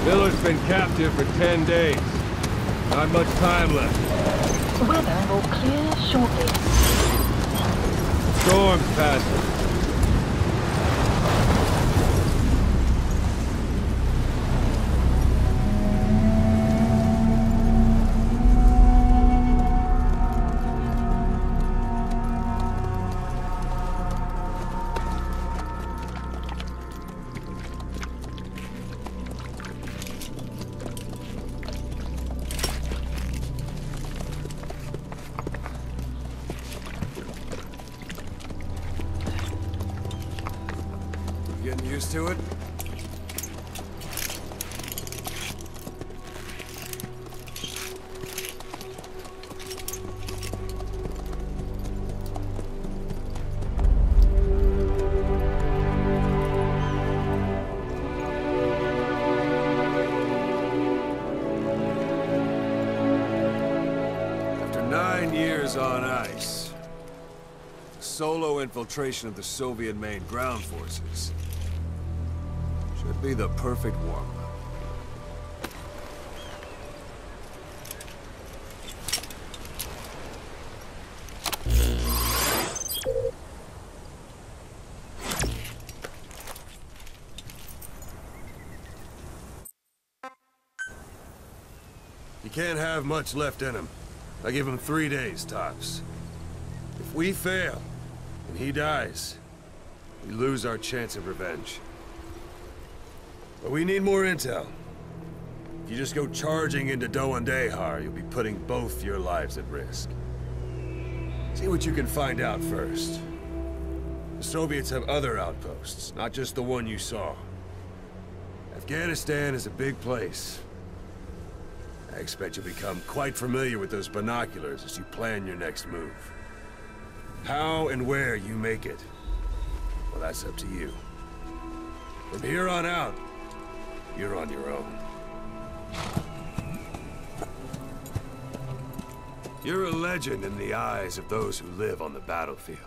Miller's been captive for 10 days. Not much time left. Weather will clear shortly. Storm's passing. Getting used to it? After 9 years on ice, solo infiltration of the Soviet main ground forces should be the perfect warm-up. You can't have much left in him. I give him 3 days, tops. If we fail, and he dies, we lose our chance of revenge. But we need more intel. If you just go charging into Doandehar, you'll be putting both your lives at risk. See what you can find out first. The Soviets have other outposts, not just the one you saw. Afghanistan is a big place. I expect you'll become quite familiar with those binoculars as you plan your next move. How and where you make it, well, that's up to you. From here on out, you're on your own. You're a legend in the eyes of those who live on the battlefield.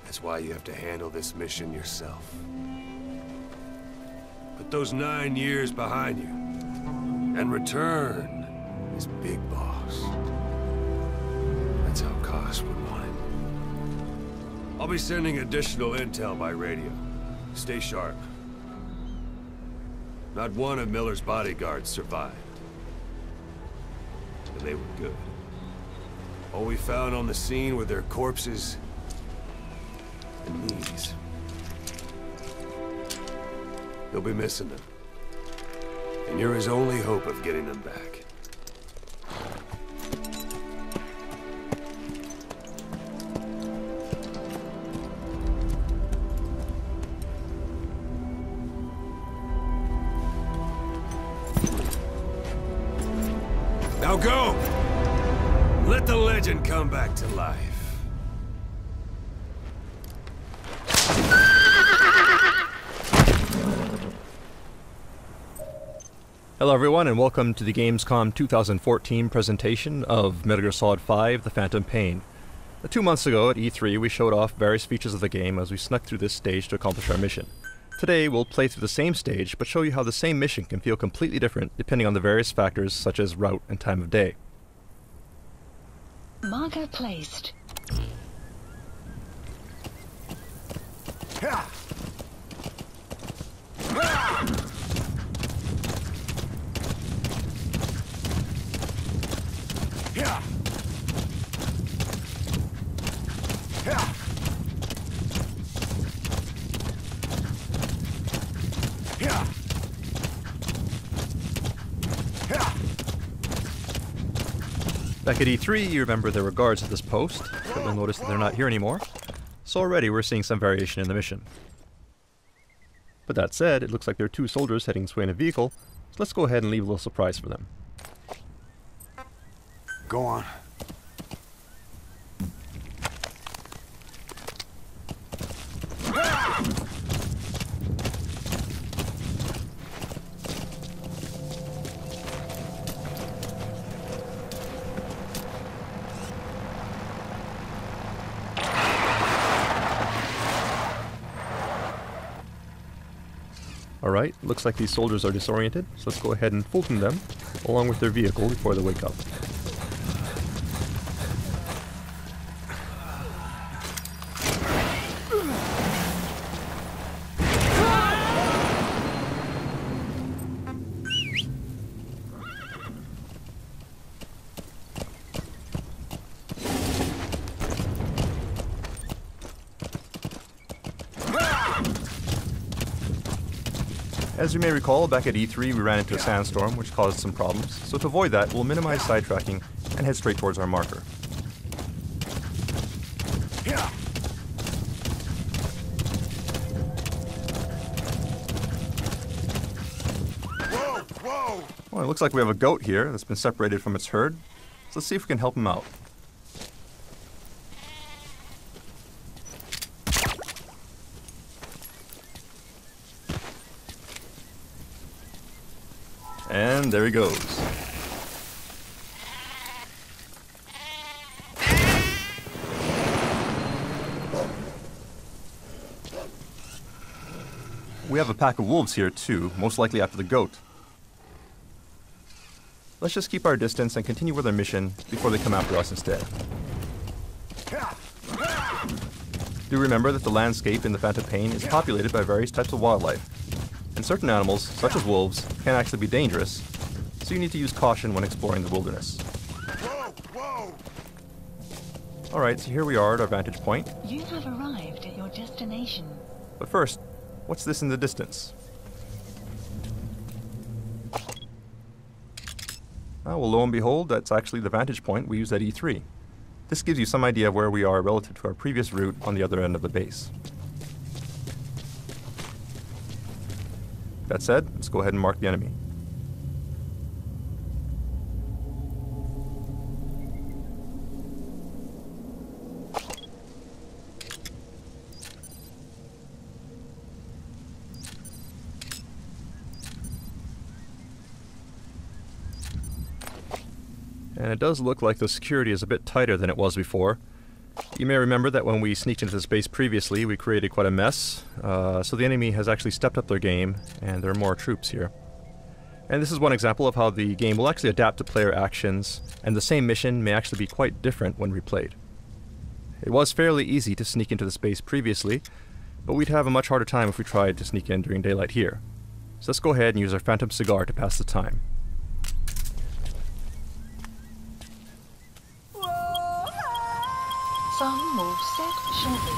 That's why you have to handle this mission yourself. Put those 9 years behind you, and return as Big Boss. That's how Koss would want it. I'll be sending additional intel by radio. Stay sharp. Not one of Miller's bodyguards survived. And they were good. All we found on the scene were their corpses and knees. You'll be missing them. And you're his only hope of getting them back. Now go! Let the legend come back to life. Hello everyone and welcome to the Gamescom 2014 presentation of Metal Gear Solid 5: The Phantom Pain. 2 months ago at E3 we showed off various features of the game as we snuck through this stage to accomplish our mission. Today we'll play through the same stage but show you how the same mission can feel completely different depending on the various factors such as route and time of day. Marker placed. Yeah. Yeah. Yeah. Yeah. Yeah. Back at E3 you remember there were guards at this post, but you'll notice that they're not here anymore. So already we're seeing some variation in the mission. But that said, it looks like there are 2 soldiers heading this way in a vehicle, so let's go ahead and leave a little surprise for them. Go on. Alright, looks like these soldiers are disoriented, so let's go ahead and Fulton them, along with their vehicle, before they wake up. As you may recall, back at E3 we ran into a sandstorm which caused some problems, so to avoid that we'll minimize sidetracking and head straight towards our marker. Whoa! Well, it looks like we have a goat here that's been separated from its herd, so let's see if we can help him out. And there he goes. We have a pack of wolves here too, most likely after the goat. Let's just keep our distance and continue with our mission before they come after us instead. Do remember that the landscape in the Phantom Pain is populated by various types of wildlife. And certain animals, such as wolves, can actually be dangerous, so you need to use caution when exploring the wilderness. Alright, so here we are at our vantage point. You have arrived at your destination. But first, what's this in the distance? Well, lo and behold, that's actually the vantage point we used at E3. This gives you some idea of where we are relative to our previous route on the other end of the base. That said, let's go ahead and mark the enemy. And it does look like the security is a bit tighter than it was before. You may remember that when we sneaked into this base previously, we created quite a mess, so the enemy has actually stepped up their game, and there are more troops here. And this is one example of how the game will actually adapt to player actions, and the same mission may actually be quite different when replayed. It was fairly easy to sneak into the space previously, but we'd have a much harder time if we tried to sneak in during daylight here. So let's go ahead and use our Phantom Cigar to pass the time. Some will set shortly.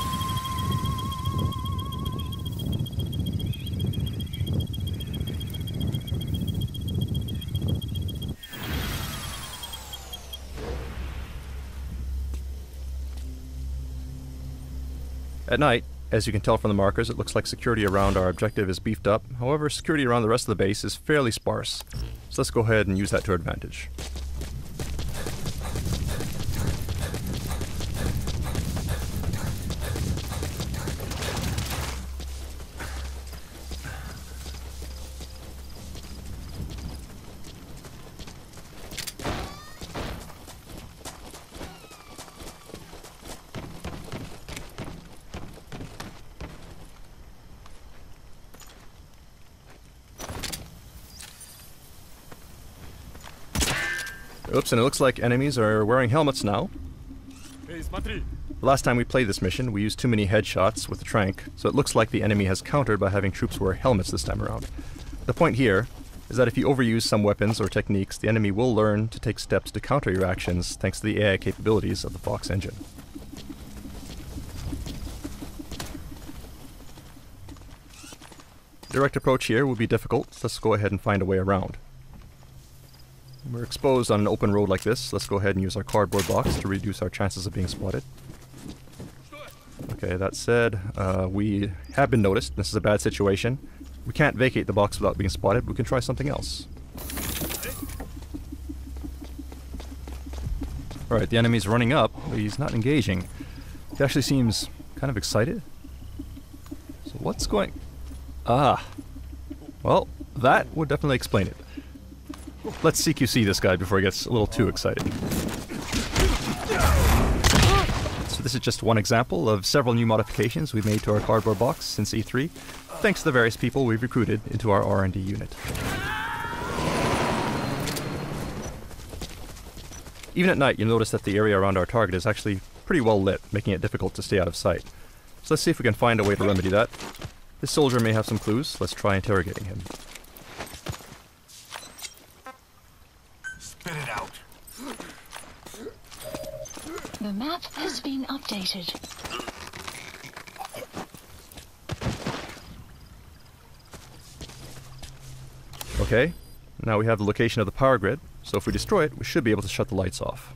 At night, as you can tell from the markers, it looks like security around our objective is beefed up. However, security around the rest of the base is fairly sparse. So let's go ahead and use that to our advantage. Oops, and it looks like enemies are wearing helmets now. The last time we played this mission, we used too many headshots with the trank, so it looks like the enemy has countered by having troops wear helmets this time around. The point here is that if you overuse some weapons or techniques, the enemy will learn to take steps to counter your actions thanks to the AI capabilities of the Fox engine. Direct approach here will be difficult, so let's go ahead and find a way around. We're exposed on an open road like this. Let's go ahead and use our cardboard box to reduce our chances of being spotted. Okay, that said, we have been noticed. This is a bad situation. We can't vacate the box without being spotted. We can try something else. Alright, the enemy's running up, but he's not engaging. He actually seems kind of excited. So what's going... Ah. Well, that would definitely explain it. Let's CQC this guy before he gets a little too excited. So this is just one example of several new modifications we've made to our cardboard box since E3. thanks to the various people we've recruited into our R&D unit. Even at night, you'll notice that the area around our target is actually pretty well lit, making it difficult to stay out of sight. So let's see if we can find a way to remedy that. This soldier may have some clues. Let's try interrogating him. Spit it out. The map has been updated. Okay, now we have the location of the power grid, so if we destroy it, we should be able to shut the lights off.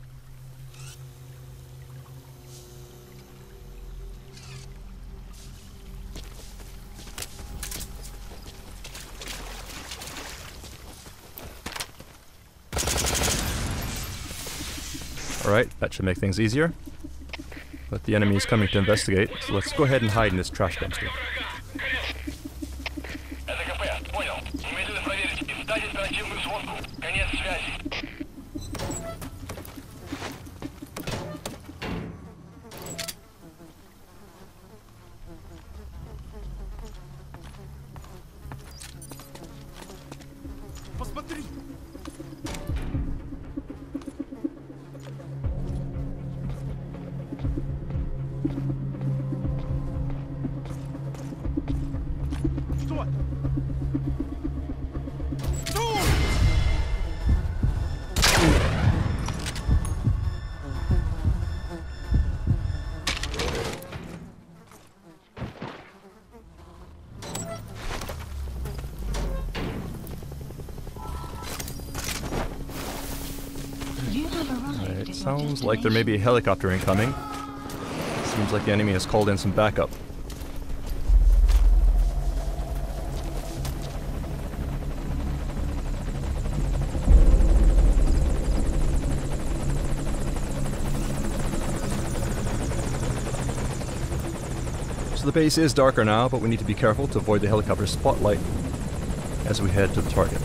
Alright, that should make things easier. But the enemy is coming to investigate, so let's go ahead and hide in this trash dumpster. Посмотри! Что? You have arrived at It your sounds like there may be a destination. helicopter incoming. Seems like the enemy has called in some backup. So the base is darker now, but we need to be careful to avoid the helicopter's spotlight as we head to the target.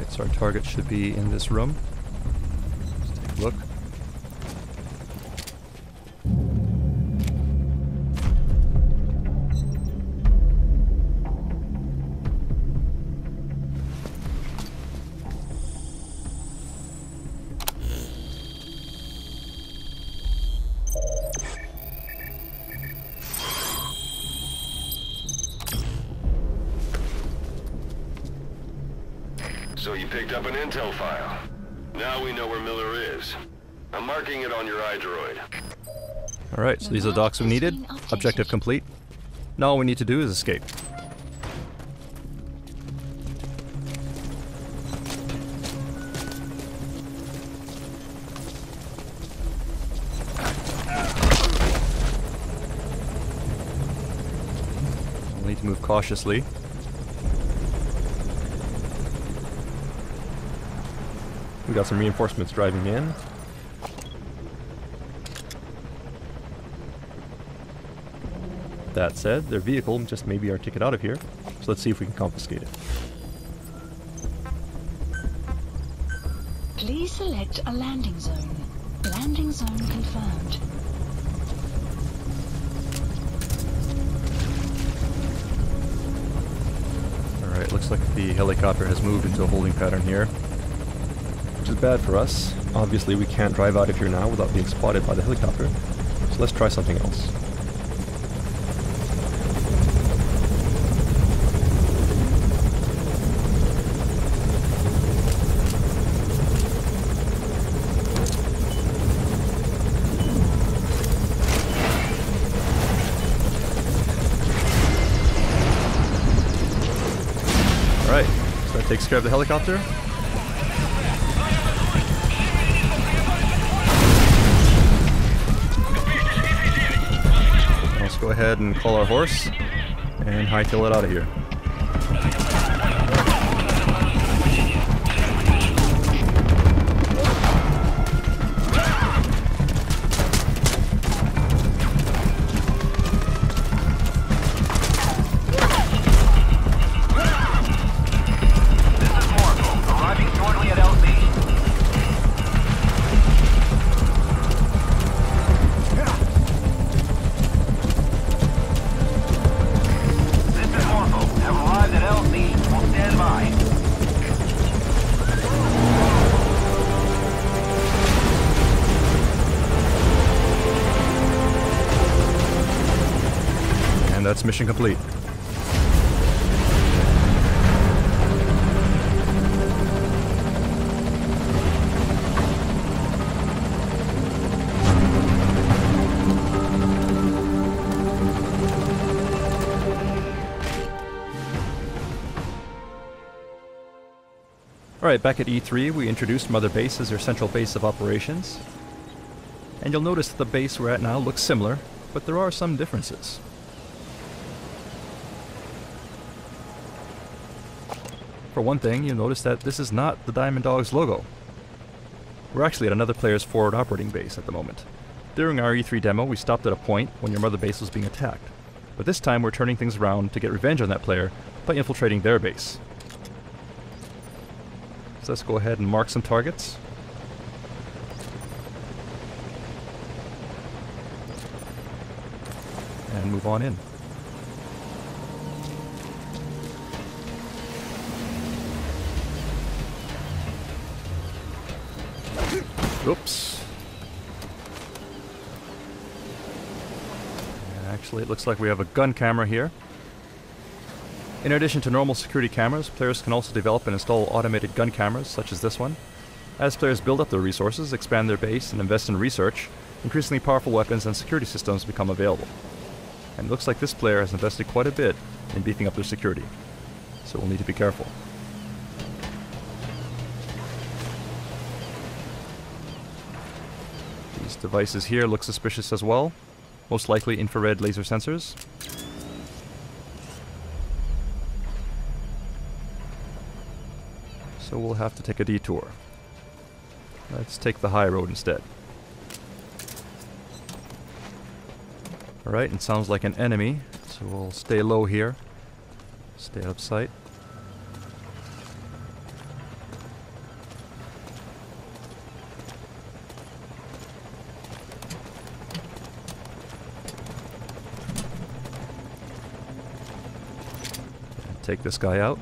So our target should be in this room. Let's take a look. So you picked up an intel file. Now we know where Miller is. I'm marking it on your iDroid. Alright, so these are the docs we needed. Objective complete. Now all we need to do is escape. We'll need to move cautiously. We got some reinforcements driving in. That said, their vehicle just may be our ticket out of here, so let's see if we can confiscate it. Please select a landing zone. Landing zone confirmed. Alright, looks like the helicopter has moved into a holding pattern here, which is bad for us. Obviously we can't drive out of here now without being spotted by the helicopter, so let's try something else. That takes care of the helicopter. Let's go ahead and call our horse and hightail it out of here. That's mission complete. Alright, back at E3 we introduced Mother Base as our central base of operations. And you'll notice that the base we're at now looks similar, but there are some differences. For one thing, you'll notice that this is not the Diamond Dogs logo. We're actually at another player's forward operating base at the moment. During our E3 demo, we stopped at a point when your mother base was being attacked. But this time we're turning things around to get revenge on that player by infiltrating their base. So let's go ahead and mark some targets. And move on in. Oops. Actually, it looks like we have a gun camera here. In addition to normal security cameras, players can also develop and install automated gun cameras, such as this one. As players build up their resources, expand their base, and invest in research, increasingly powerful weapons and security systems become available. And it looks like this player has invested quite a bit in beefing up their security, so we'll need to be careful. These devices here look suspicious as well, most likely infrared laser sensors. So we'll have to take a detour. Let's take the high road instead. Alright, it sounds like an enemy, so we'll stay low here. Stay out of sight. Take this guy out.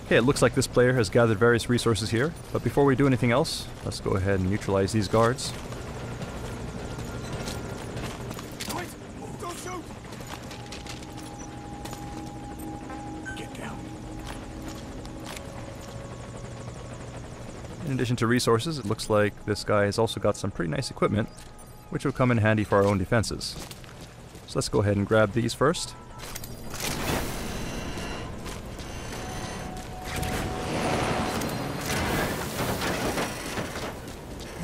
Okay, it looks like this player has gathered various resources here, but before we do anything else, let's go ahead and neutralize these guards. Wait! Don't shoot! Get down. In addition to resources, it looks like this guy has also got some pretty nice equipment, which will come in handy for our own defenses. So let's go ahead and grab these first.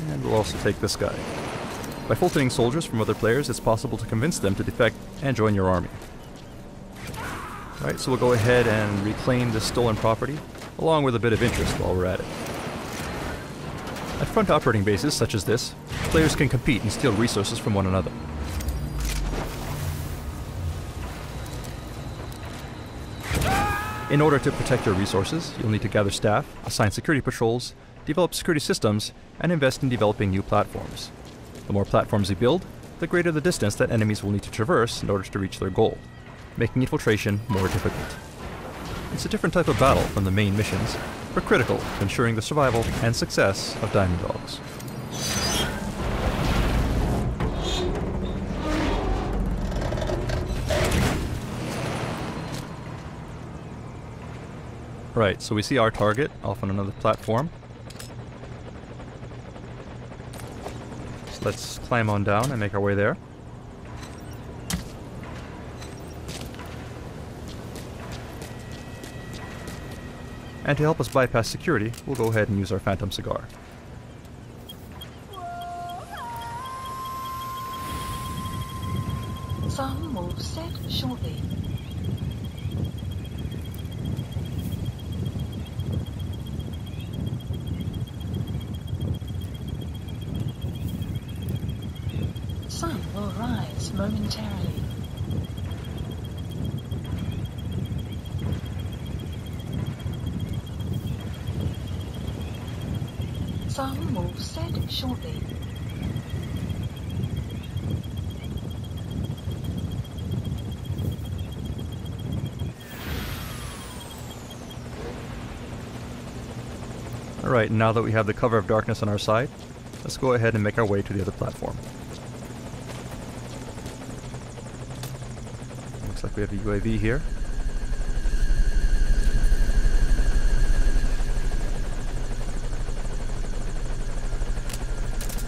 And we'll also take this guy. By filtering soldiers from other players, it's possible to convince them to defect and join your army. Alright, so we'll go ahead and reclaim this stolen property, along with a bit of interest while we're at it. At front operating bases such as this, players can compete and steal resources from one another. In order to protect your resources, you'll need to gather staff, assign security patrols, develop security systems, and invest in developing new platforms. The more platforms you build, the greater the distance that enemies will need to traverse in order to reach their goal, making infiltration more difficult. It's a different type of battle from the main missions, but critical to ensuring the survival and success of Diamond Dogs. Right, so we see our target off on another platform. So let's climb on down and make our way there. And to help us bypass security, we'll go ahead and use our Phantom cigar. Some will set shortly. Sun will rise momentarily. Sun will set shortly. Alright, now that we have the cover of darkness on our side, let's go ahead and make our way to the other platform. Looks like we have a UAV here.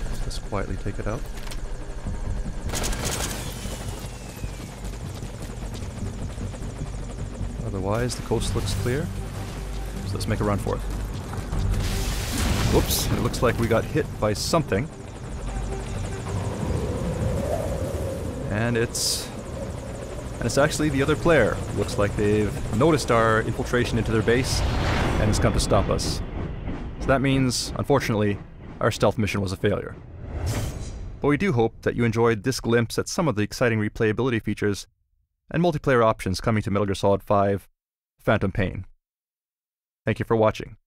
Let's just quietly take it out. Otherwise, the coast looks clear. So let's make a run for it. Whoops, it looks like we got hit by something. And it's actually the other player. Looks like they've noticed our infiltration into their base and has come to stop us. So that means, unfortunately, our stealth mission was a failure. But we do hope that you enjoyed this glimpse at some of the exciting replayability features and multiplayer options coming to Metal Gear Solid 5: Phantom Pain. Thank you for watching.